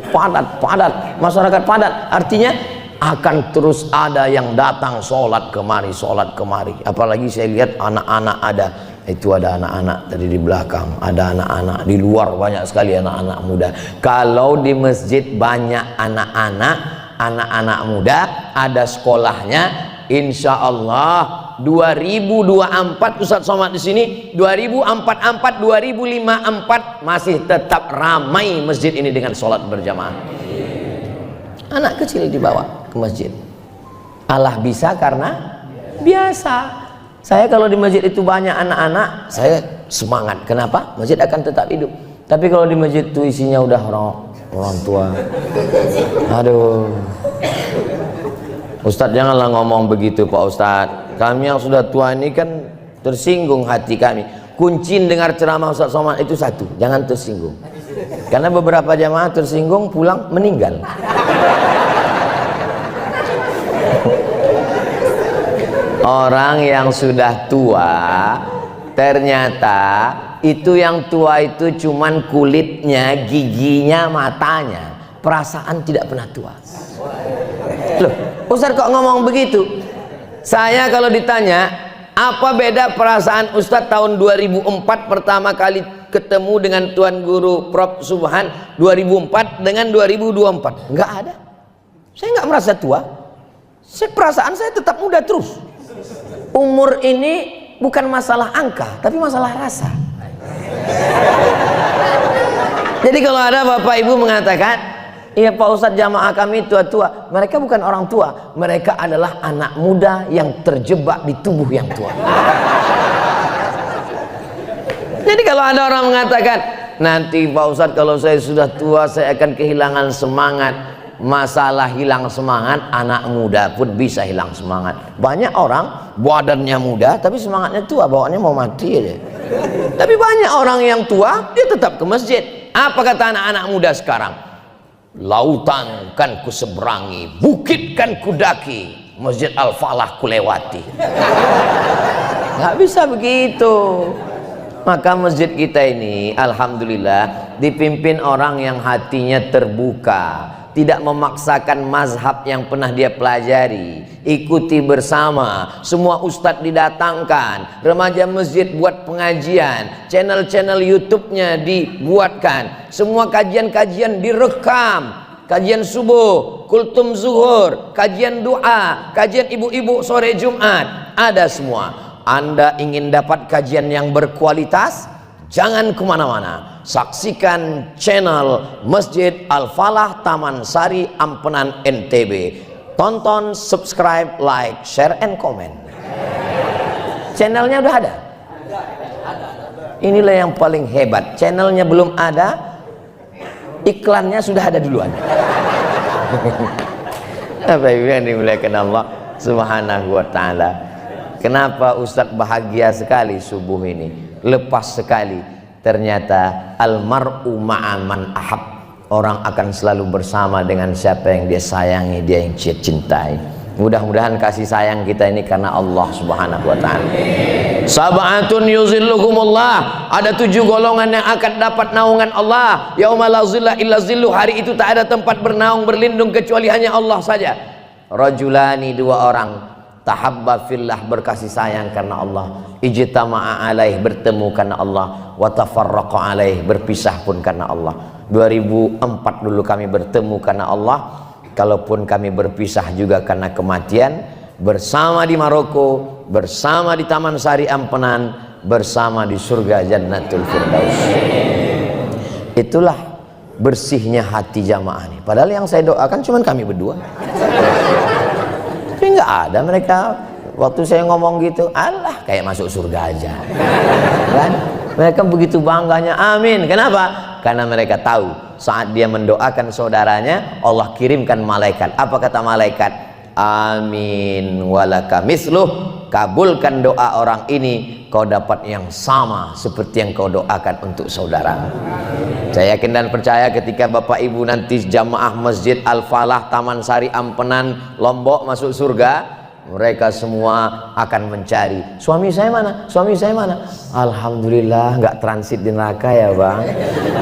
padat, masyarakat padat. Artinya akan terus ada yang datang sholat kemari, apalagi saya lihat anak-anak ada, itu ada anak-anak tadi di belakang, ada anak-anak di luar, banyak sekali anak-anak muda. Kalau di masjid banyak anak-anak muda, ada sekolahnya, insya Allah 2024 Ustaz Somad di sini, 2044, 2054 masih tetap ramai masjid ini dengan sholat berjamaah. Anak kecil dibawa ke masjid. Allah bisa karena biasa. Saya kalau di masjid itu banyak anak-anak, saya semangat. Kenapa? Masjid akan tetap hidup. Tapi kalau di masjid itu isinya udah orang tua, aduh, Ustadz janganlah ngomong begitu Pak Ustadz. Kami yang sudah tua ini kan tersinggung hati kami. Kunci dengar ceramah Ustadz Somad itu satu, jangan tersinggung. Karena beberapa jamaah tersinggung pulang meninggal. Orang yang sudah tua ternyata itu yang tua itu cuman kulitnya, giginya, matanya, perasaan tidak pernah tua. Loh, Ustaz kok ngomong begitu? Saya kalau ditanya apa beda perasaan Ustaz tahun 2004 pertama kali ketemu dengan Tuan Guru Prof Subhan 2004 dengan 2024, nggak ada. Saya nggak merasa tua. Perasaan saya tetap muda terus. Umur ini bukan masalah angka, tapi masalah rasa. Jadi kalau ada Bapak Ibu mengatakan, iya Pak Ustadz jamaah kami tua-tua, mereka bukan orang tua, mereka adalah anak muda yang terjebak di tubuh yang tua. Jadi kalau ada orang mengatakan, nanti Pak Ustadz kalau saya sudah tua saya akan kehilangan semangat. Masalah hilang semangat, anak muda pun bisa hilang semangat. Banyak orang badannya muda tapi semangatnya tua, bawaannya mau mati aja. Tapi banyak orang yang tua dia tetap ke masjid. Apa kata anak-anak muda sekarang? Lautan kan ku seberangi, bukit kan ku daki, Masjid Al-Falah ku lewati. Nggak bisa begitu. Maka masjid kita ini alhamdulillah dipimpin orang yang hatinya terbuka, tidak memaksakan mazhab yang pernah dia pelajari, ikuti bersama. Semua ustadz didatangkan, remaja masjid buat pengajian, channel-channel YouTube-nya dibuatkan, semua kajian-kajian direkam, kajian subuh, kultum zuhur, kajian doa, kajian ibu-ibu sore Jumat, ada semua. Anda ingin dapat kajian yang berkualitas? Jangan kemana-mana, saksikan channel Masjid Al-Falah Taman Sari Ampenan NTB. Tonton, subscribe, like, share, and comment. Channelnya udah ada? Inilah yang paling hebat. Channelnya belum ada, iklannya sudah ada duluan. Apa yang dimuliakan Allah Subhanahu wa ta'ala. Kenapa Ustadz bahagia sekali subuh ini? Lepas sekali, ternyata almar'u ma'aman ahab. orang akan selalu bersama dengan siapa yang dia sayangi, dia yang cintai. Mudah-mudahan kasih sayang kita ini karena Allah Subhanahu wa taala. Sab'atun yuzilluhumullah, ada 7 golongan yang akan dapat naungan Allah. Yauma la zilla illa zilluh, hari itu tak ada tempat bernaung berlindung kecuali hanya Allah saja. Rajulani, 2 orang, tahabba fillah, berkasih sayang karena Allah, ijtama'a alaih, bertemu karena Allah, wa tafarraqa alaih, berpisah pun karena Allah. 2004 dulu kami bertemu karena Allah. Kalaupun kami berpisah juga karena kematian, bersama di Maroko, bersama di Taman Sari Ampenan, bersama di surga Jannatul Firdaus. Itulah bersihnya hati jamaah ini. Padahal yang saya doakan cuma kami berdua. Tapi nggak ada mereka. Waktu saya ngomong gitu, Allah kayak masuk surga aja. Kan? Mereka begitu bangganya, amin. Kenapa? Karena mereka tahu saat dia mendoakan saudaranya, Allah kirimkan malaikat. Apa kata malaikat? Amin walaka misluh, kabulkan doa orang ini, kau dapat yang sama seperti yang kau doakan untuk saudara. Saya yakin dan percaya ketika Bapak Ibu nanti jamaah Masjid Al-Falah Taman Sari Ampenan Lombok masuk surga, mereka semua akan mencari, suami saya mana? Suami saya mana? Alhamdulillah nggak transit di neraka ya bang.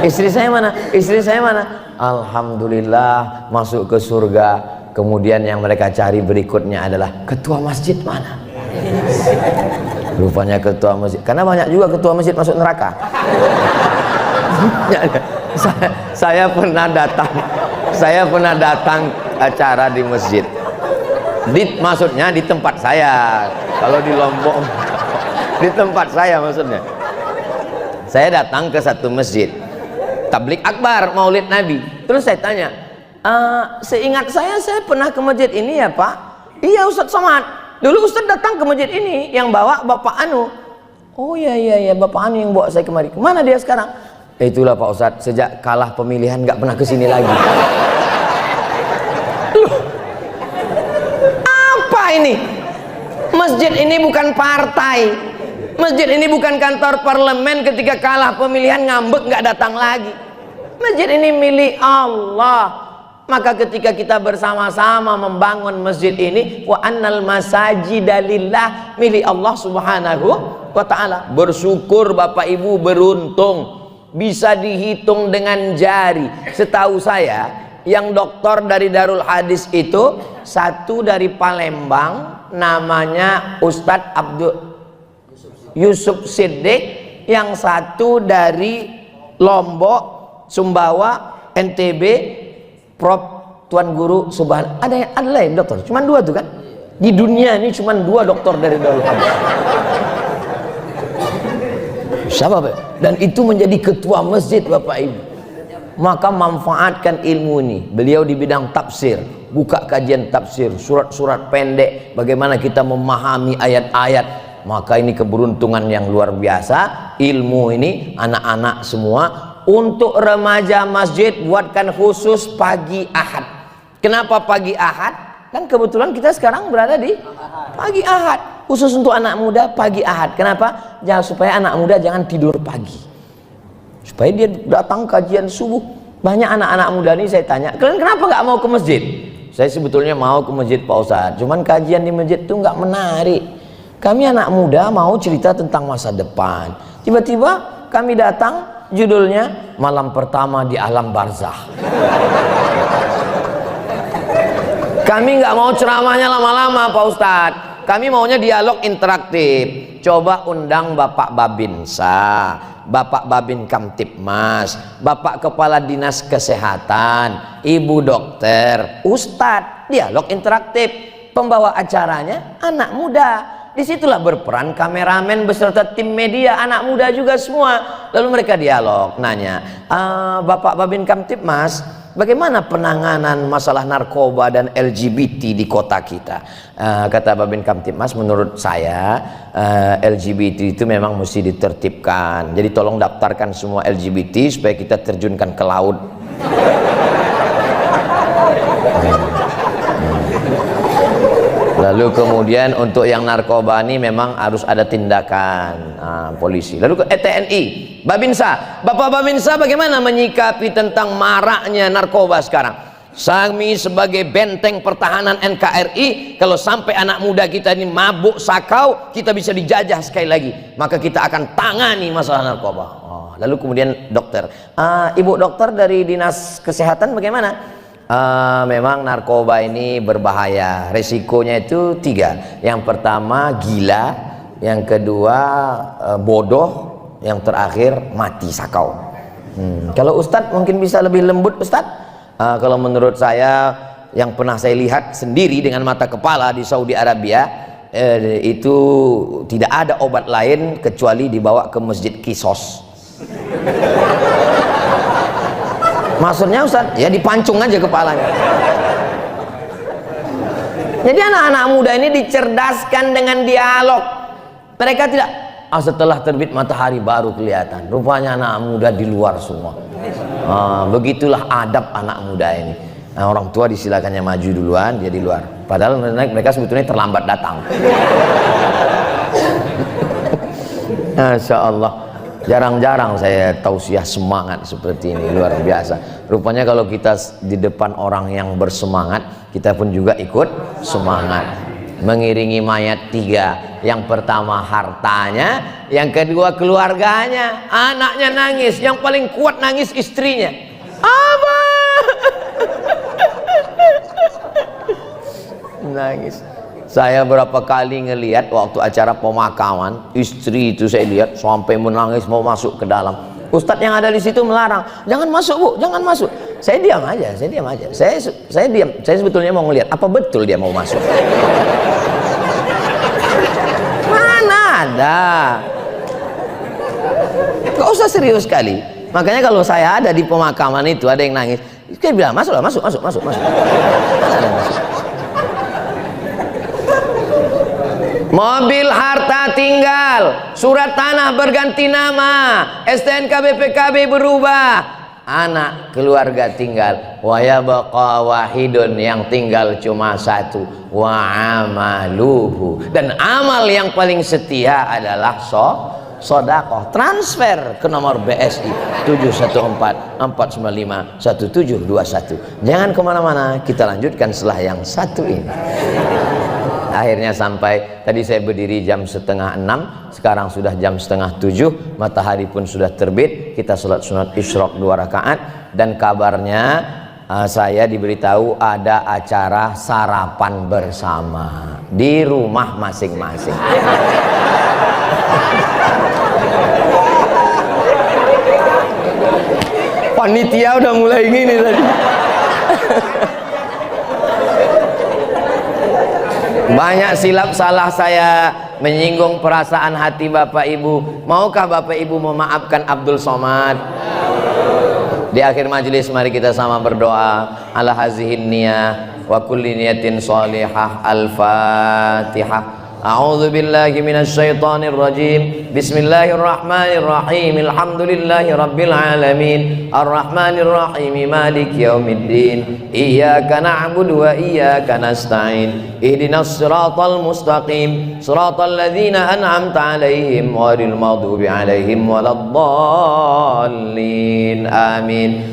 Istri saya mana? Istri saya mana? Alhamdulillah masuk ke surga. Kemudian yang mereka cari berikutnya adalah ketua masjid mana? Rupanya ketua masjid, karena banyak juga ketua masjid masuk neraka. Saya pernah datang acara di masjid. Maksudnya di tempat saya, kalau di Lombok di tempat saya maksudnya. Saya datang ke satu masjid tablik akbar maulid Nabi, terus saya tanya, seingat saya pernah ke masjid ini ya Pak? Iya Ustadz Somad, dulu Ustadz datang ke masjid ini, yang bawa Bapak Anu. Oh iya Bapak Anu yang bawa saya kemari. Kemana dia sekarang? Itulah Pak Ustadz, sejak kalah pemilihan nggak pernah kesini lagi. Ini masjid ini bukan partai, masjid ini bukan kantor parlemen, ketika kalah pemilihan ngambek nggak datang lagi. Masjid ini milik Allah. Maka ketika kita bersama-sama membangun masjid ini, wa annal masajida lillah, milik Allah Subhanahu wa taala. Bersyukur Bapak Ibu, beruntung, bisa dihitung dengan jari. Setahu saya yang doktor dari Darul Hadis itu, satu dari Palembang namanya Ustadz Abdul Yusuf Siddiq, yang satu dari Lombok, Sumbawa, NTB, Prof Tuan Guru Subhan. Ada lain dokter, cuma 2 tuh kan di dunia ini, cuma 2 dokter dari Darul Hadis. Siapa Pak? Dan itu menjadi ketua masjid Bapak Ibu. Maka manfaatkan ilmu ini. Beliau di bidang tafsir, buka kajian tafsir, surat-surat pendek, bagaimana kita memahami ayat-ayat. Maka ini keberuntungan yang luar biasa. Ilmu ini anak-anak semua. Untuk remaja masjid buatkan khusus pagi Ahad. Kenapa pagi Ahad? Kan kebetulan kita sekarang berada di pagi Ahad. Khusus untuk anak muda pagi Ahad. Kenapa? Supaya anak muda jangan tidur pagi, supaya dia datang kajian subuh. Banyak anak-anak muda ini saya tanya, kalian kenapa nggak mau ke masjid? Saya sebetulnya mau ke masjid Pak Ustadz, cuman kajian di masjid itu nggak menarik. Kami anak muda mau cerita tentang masa depan. Tiba-tiba kami datang, judulnya malam pertama di alam barzah. Kami nggak mau ceramahnya lama-lama Pak Ustadz, kami maunya dialog interaktif. Coba undang Bapak Babinsa, Bapak Babin Kamtipmas, Bapak Kepala Dinas Kesehatan, Ibu Dokter, Ustadz, dialog interaktif. Pembawa acaranya anak muda. Disitulah berperan kameramen beserta tim media, anak muda juga semua. Lalu mereka dialog, nanya, Bapak Babin Kamtipmas, bagaimana penanganan masalah narkoba dan LGBT di kota kita? Kata Babin Kamtipmas, menurut saya LGBT itu memang mesti ditertibkan. Jadi tolong daftarkan semua LGBT supaya kita terjunkan ke laut. Lalu kemudian untuk yang narkoba ini memang harus ada tindakan polisi. Lalu ke TNI, Babinsa, Bapak Babinsa bagaimana menyikapi tentang maraknya narkoba sekarang? Kami sebagai benteng pertahanan NKRI, kalau sampai anak muda kita ini mabuk sakau, kita bisa dijajah sekali lagi, maka kita akan tangani masalah narkoba. Lalu kemudian dokter, ibu dokter dari dinas kesehatan bagaimana? Memang narkoba ini berbahaya, resikonya itu 3. Yang pertama gila, yang kedua bodoh, yang terakhir mati sakau. Kalau Ustadz mungkin bisa lebih lembut Ustadz. Kalau menurut saya, yang pernah saya lihat sendiri dengan mata kepala di Saudi Arabia, itu tidak ada obat lain kecuali dibawa ke masjid Kisos. Maksudnya Ustaz, ya dipancung aja kepalanya. Jadi anak-anak muda ini dicerdaskan dengan dialog. Mereka tidak, setelah terbit matahari baru kelihatan. Rupanya anak muda di luar semua. Begitulah adab anak muda ini. Orang tua disilakannya maju duluan, dia di luar. Padahal mereka sebetulnya terlambat datang. Masya Allah. Jarang-jarang saya tausiah semangat seperti ini, luar biasa. Rupanya kalau kita di depan orang yang bersemangat, kita pun juga ikut semangat. Mengiringi mayat 3. Yang pertama hartanya, yang kedua keluarganya. Anaknya nangis, yang paling kuat nangis istrinya. Apa? Nangis. Saya berapa kali ngelihat waktu acara pemakaman, istri itu saya lihat sampai menangis mau masuk ke dalam. Ustadz yang ada di situ melarang, jangan masuk Bu, jangan masuk. Saya diam aja, saya diam aja. Saya diam. Saya sebetulnya mau ngelihat apa betul dia mau masuk. Mana ada? Gak usah serius sekali. Makanya kalau saya ada di pemakaman itu ada yang nangis, saya bilang masuk. Mana ada masuk? Mobil harta tinggal, surat tanah berganti nama, STNK BPKB berubah, anak keluarga tinggal, wa yabqa wahidun, yang tinggal cuma 1, wa amaluhu, dan amal yang paling setia adalah sedekah. Transfer ke nomor BSI 714-495-1721. Jangan kemana-mana, kita lanjutkan setelah yang satu ini. Akhirnya sampai, tadi saya berdiri jam 5:30, sekarang sudah jam 6:30, matahari pun sudah terbit. Kita sholat sunat isyraq 2 rakaat, dan kabarnya saya diberitahu ada acara sarapan bersama di rumah masing-masing. Panitia udah mulai gini tadi. Banyak silap salah saya menyinggung perasaan hati Bapak Ibu. Maukah Bapak Ibu memaafkan Abdul Somad? Di akhir majelis mari kita sama berdoa. Ala hazihin niyah wa kulli niyatin sholihah. Al-Fatihah. A'udzu billahi minasy syaithanir rajim. Bismillahirrahmanirrahim. Alhamdulillahi rabbil alamin. Arrahmanir rahim. Maliki yaumiddin. Iyyaka na'budu wa iyyaka nasta'in. Ihdinas siratal mustaqim. Siratal ladzina an'amta 'alaihim ghairil maghdubi 'alaihim waladdallin. Amin.